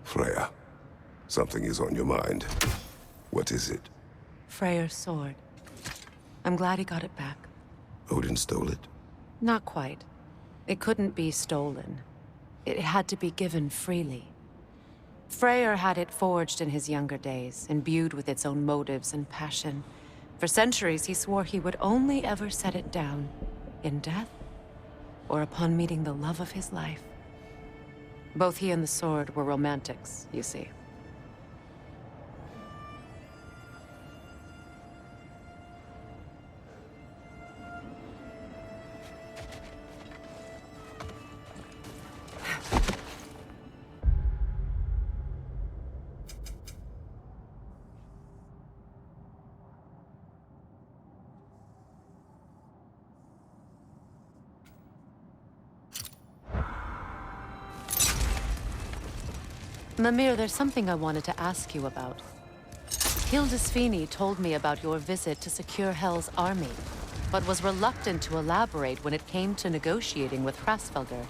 Freya, something is on your mind. What is it? Freyr's sword. I'm glad he got it back. Odin stole it? Not quite. It couldn't be stolen. It had to be given freely. Freyr had it forged in his younger days, imbued with its own motives and passion. For centuries, he swore he would only ever set it down in death or upon meeting the love of his life. Both he and the sword were romantics, you see. Mimir, there's something I wanted to ask you about. Hildisvini told me about your visit to secure Hel's army, but was reluctant to elaborate when it came to negotiating with Hrasfelder.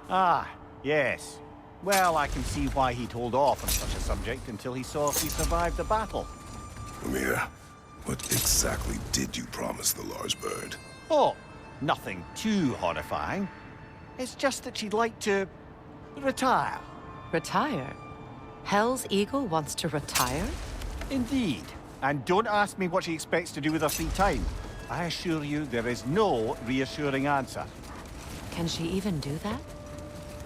Ah, yes. Well, I can see why he'd hold off on such a subject until he saw if we survived the battle. Amir, what exactly did you promise the large bird? Oh, nothing too horrifying. It's just that she'd like to retire. Retire? Hel's eagle wants to retire? Indeed. And don't ask me what she expects to do with her free time. I assure you there is no reassuring answer. Can she even do that?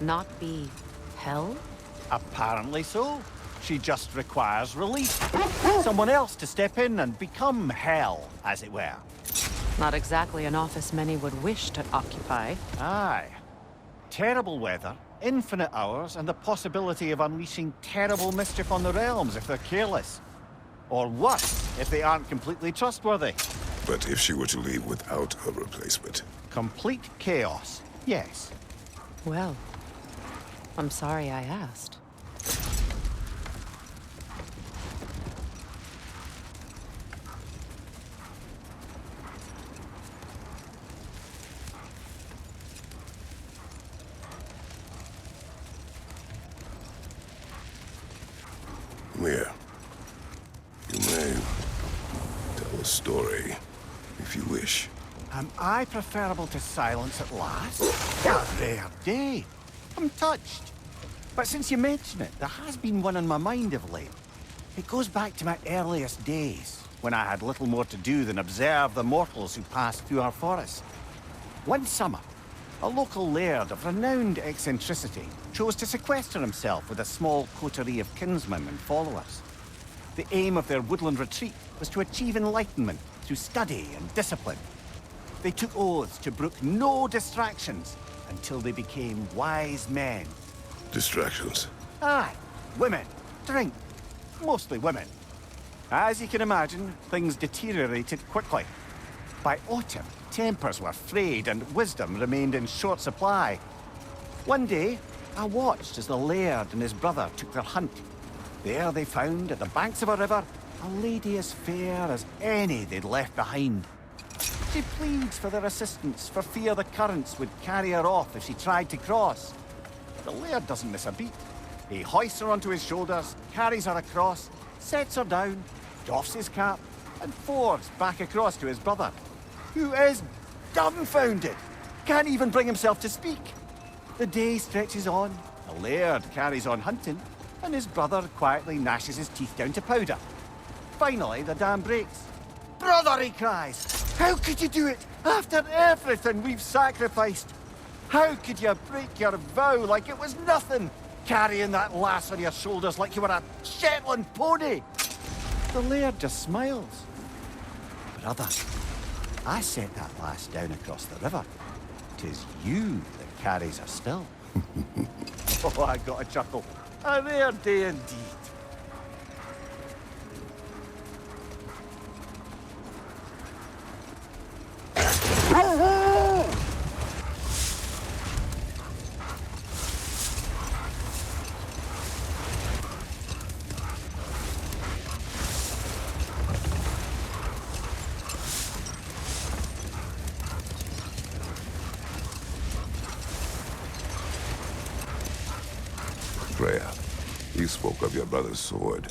Not be Hel? Apparently so. She just requires release. Someone else to step in and become Hel, as it were. Not exactly an office many would wish to occupy. Aye. Terrible weather, infinite hours, and the possibility of unleashing terrible mischief on the realms if they're careless. Or worse, if they aren't completely trustworthy. But if she were to leave without a replacement? Complete chaos, yes. Well, I'm sorry I asked. Amir, you may tell a story, if you wish. Am I preferable to silence at last? A rare day. I'm touched. But since you mention it, there has been one on my mind of late. It goes back to my earliest days, when I had little more to do than observe the mortals who passed through our forest. One summer, a local laird of renowned eccentricity chose to sequester himself with a small coterie of kinsmen and followers. The aim of their woodland retreat was to achieve enlightenment through study and discipline. They took oaths to brook no distractions until they became wise men. Distractions? Aye, women, drink, mostly women. As you can imagine, things deteriorated quickly. By autumn, tempers were frayed and wisdom remained in short supply. One day, I watched as the laird and his brother took their hunt. There they found, at the banks of a river, a lady as fair as any they'd left behind. She pleads for their assistance, for fear the currents would carry her off if she tried to cross. The laird doesn't miss a beat. He hoists her onto his shoulders, carries her across, sets her down, doffs his cap, and fords back across to his brother, who is dumbfounded, can't even bring himself to speak. The day stretches on, the laird carries on hunting, and his brother quietly gnashes his teeth down to powder. Finally, the dam breaks. "Brother," he cries, "how could you do it after everything we've sacrificed? How could you break your vow like it was nothing, carrying that lass on your shoulders like you were a Shetland pony?" The laird just smiles. "Brother, I set that lass down across the river. 'Tis you that carries her still." Oh, I got a chuckle. A rare day indeed. Freya, you spoke of your brother's sword.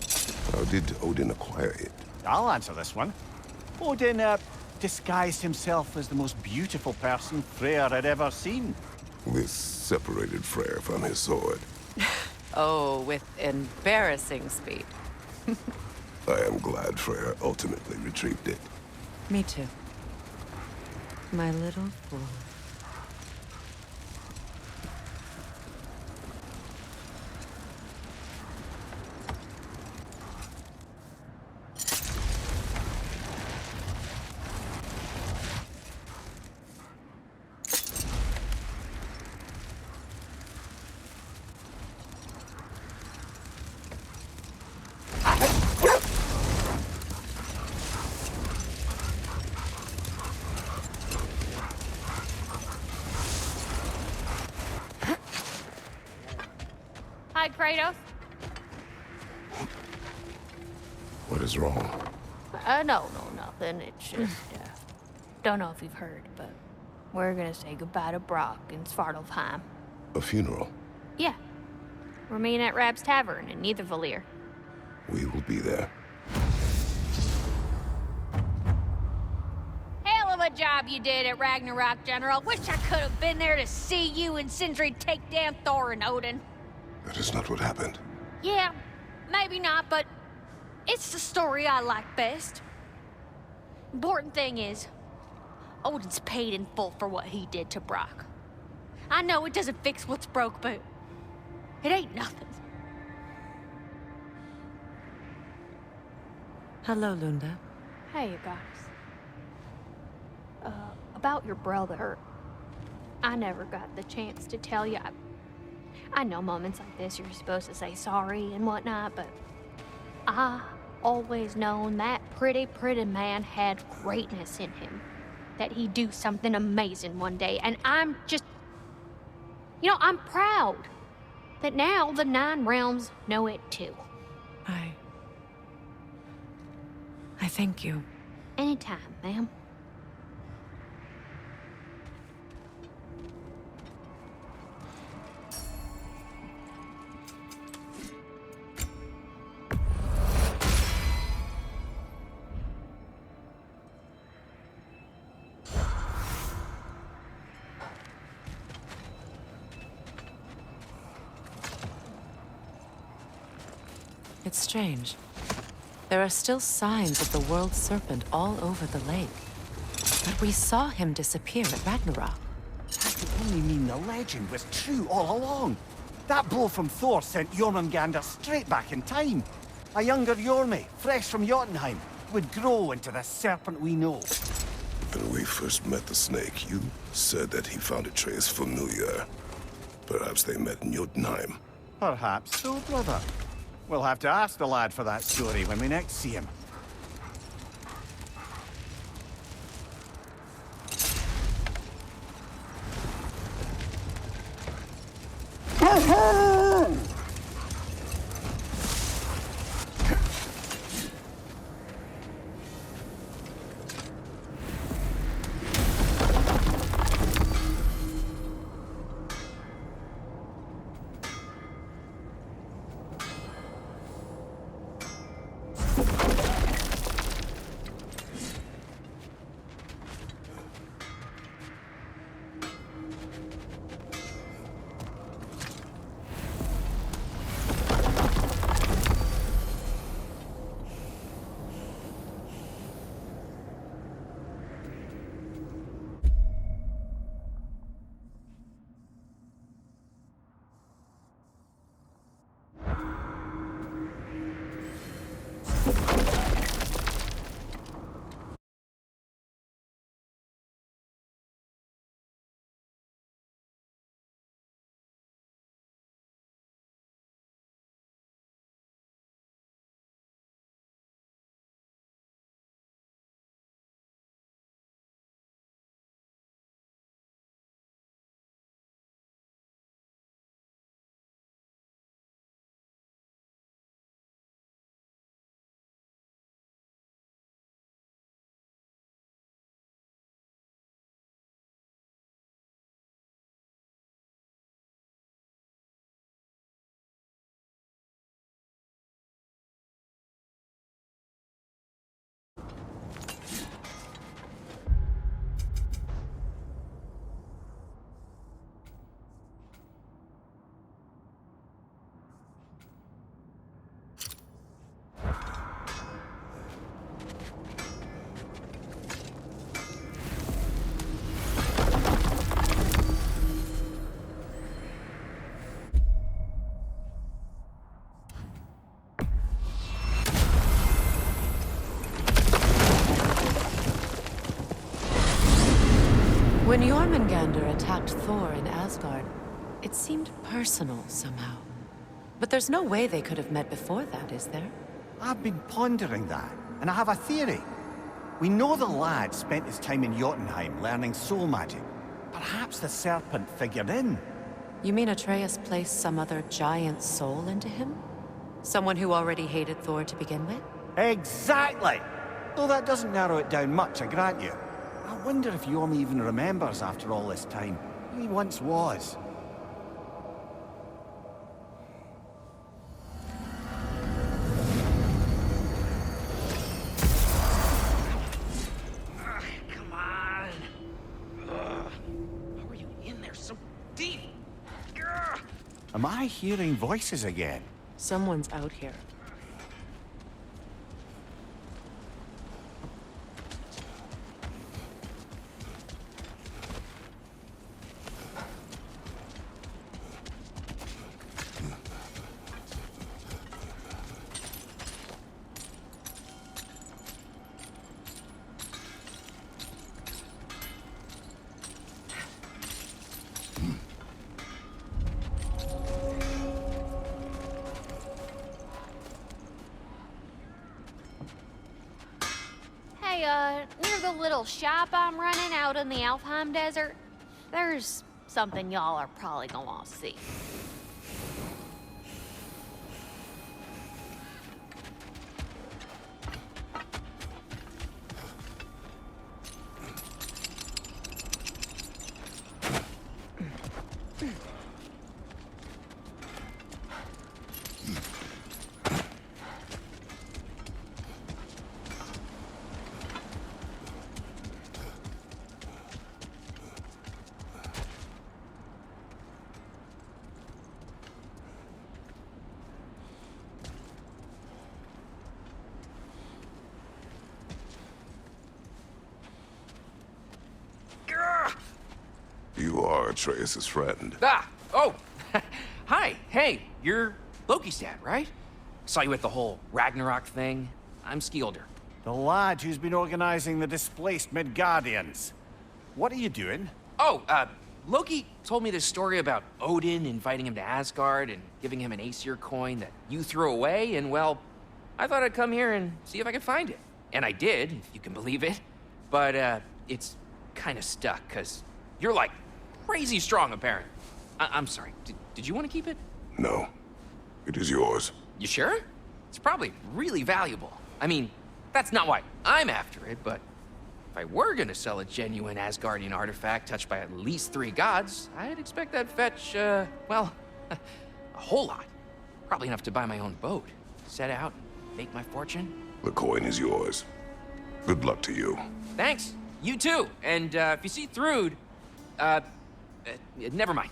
How did Odin acquire it? I'll answer this one. Odin, disguised himself as the most beautiful person Freyr had ever seen. This separated Freyr from his sword. Oh, with embarrassing speed. I am glad Freyr ultimately retrieved it. Me too. My little fool. Hi, Kratos. What is wrong? No, nothing. It's just, don't know if you've heard, but we're gonna say goodbye to Brock in Svartalfheim. A funeral. Yeah. We're meeting at Rab's Tavern in Niedervalir. We will be there. Hell of a job you did at Ragnarok, General. Wish I could have been there to see you and Sindri take down Thor and Odin. That is not what happened. Yeah, maybe not, but it's the story I like best. Important thing is, Odin's paid in full for what he did to Brock. I know it doesn't fix what's broke, but it ain't nothing. Hello, Lunda. Hey, you guys. About your brother, I never got the chance to tell you. I know moments like this you're supposed to say sorry and whatnot, but I always known that pretty man had greatness in him. That he'd do something amazing one day, and I'm just... I'm proud that now the Nine Realms know it too. I thank you. Anytime, ma'am. It's strange. There are still signs of the world serpent all over the lake. But we saw him disappear at Ragnarok. That could only mean the legend was true all along. That blow from Thor sent Jormungandr straight back in time. A younger Jormi, fresh from Jotunheim, would grow into the serpent we know. When we first met the snake, you said that he found Atreus familiar. Perhaps they met in Jotunheim. Perhaps so, brother. We'll have to ask the lad for that story when we next see him. When Jormungandr attacked Thor in Asgard, it seemed personal somehow. But there's no way they could have met before that, is there? I've been pondering that, and I have a theory. We know the lad spent his time in Jotunheim learning soul magic. Perhaps the serpent figured in. You mean Atreus placed some other giant soul into him? Someone who already hated Thor to begin with? Exactly! Though that doesn't narrow it down much, I grant you. I wonder if Yorm even remembers after all this time who he once was. Come on. How are you in there so deep? Ugh. Am I hearing voices again? Someone's out here. Hey, near the little shop I'm running out in the Alfheim Desert, there's something y'all are probably gonna want to see. You are Atreus' friend. Ah! Oh! Hi! Hey, you're Loki's dad, right? Saw you at the whole Ragnarok thing. I'm Skilder. The lad who's been organizing the displaced Midgardians. What are you doing? Oh, Loki told me this story about Odin inviting him to Asgard and giving him an Aesir coin that you threw away, and well, I thought I'd come here and see if I could find it. And I did, if you can believe it. But, it's kind of stuck, because you're, like, crazy strong, apparently. I'm sorry, did you want to keep it? No. It is yours. You sure? It's probably really valuable. I mean, that's not why I'm after it, but if I were gonna sell a genuine Asgardian artifact touched by at least 3 gods, I'd expect that'd fetch, well, a whole lot. Probably enough to buy my own boat, set out, make my fortune. The coin is yours. Good luck to you. Thanks. You too. And, if you see Thrud, never mind.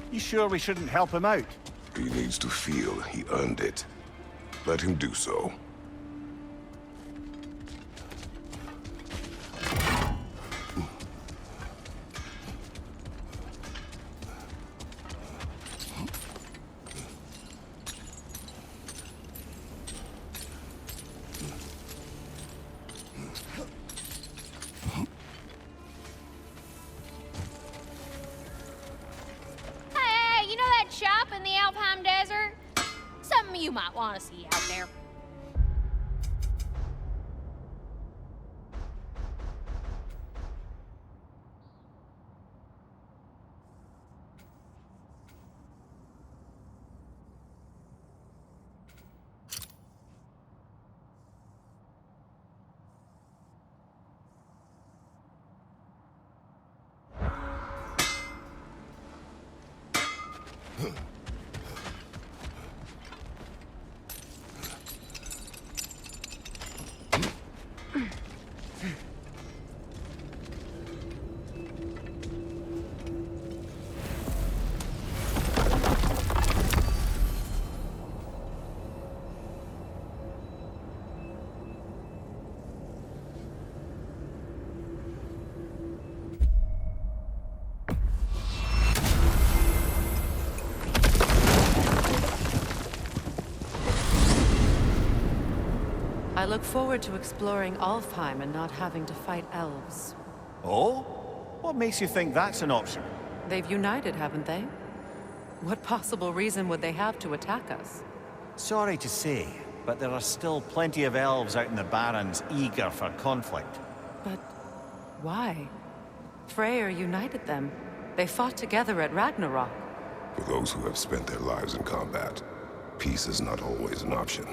You sure we shouldn't help him out? He needs to feel he earned it. Let him do so. Hey, you know that shop in the Alfheim Desert? Something you might want to see out there. I look forward to exploring Alfheim and not having to fight elves. Oh? What makes you think that's an option? They've united, haven't they? What possible reason would they have to attack us? Sorry to say, but there are still plenty of elves out in the Barrens eager for conflict. But why? Freyr united them. They fought together at Ragnarok. For those who have spent their lives in combat, peace is not always an option.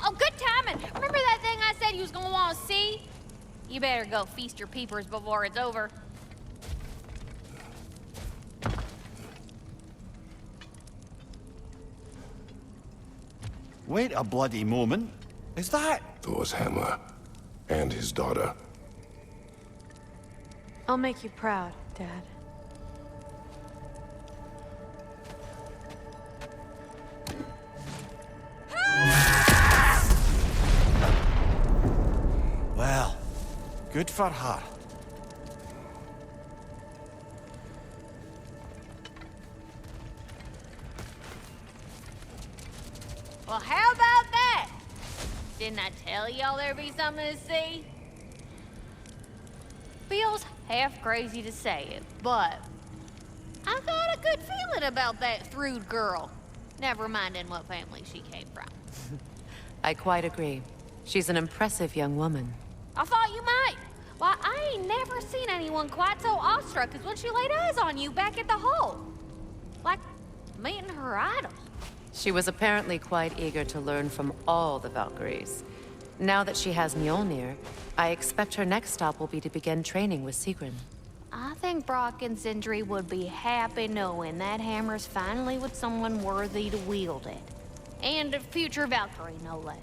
Oh, good timing. Remember that thing I said you was gonna want to see? You better go feast your peepers before it's over. Wait a bloody moment. Is that... Thor's hammer, and his daughter. I'll make you proud, Dad. Well, good for her. Well, how about that? Didn't I tell y'all there'd be something to see? Feels half crazy to say it, but I got a good feeling about that Thrud girl. Never minding what family she came from. I quite agree. She's an impressive young woman. I thought you might. Why, I ain't never seen anyone quite so awestruck as when she laid eyes on you back at the hole. Like meeting her idol. She was apparently quite eager to learn from all the Valkyries. Now that she has Mjolnir, I expect her next stop will be to begin training with Sigrun. I think Brock and Sindri would be happy knowing that hammer's finally with someone worthy to wield it. And a future Valkyrie, no less.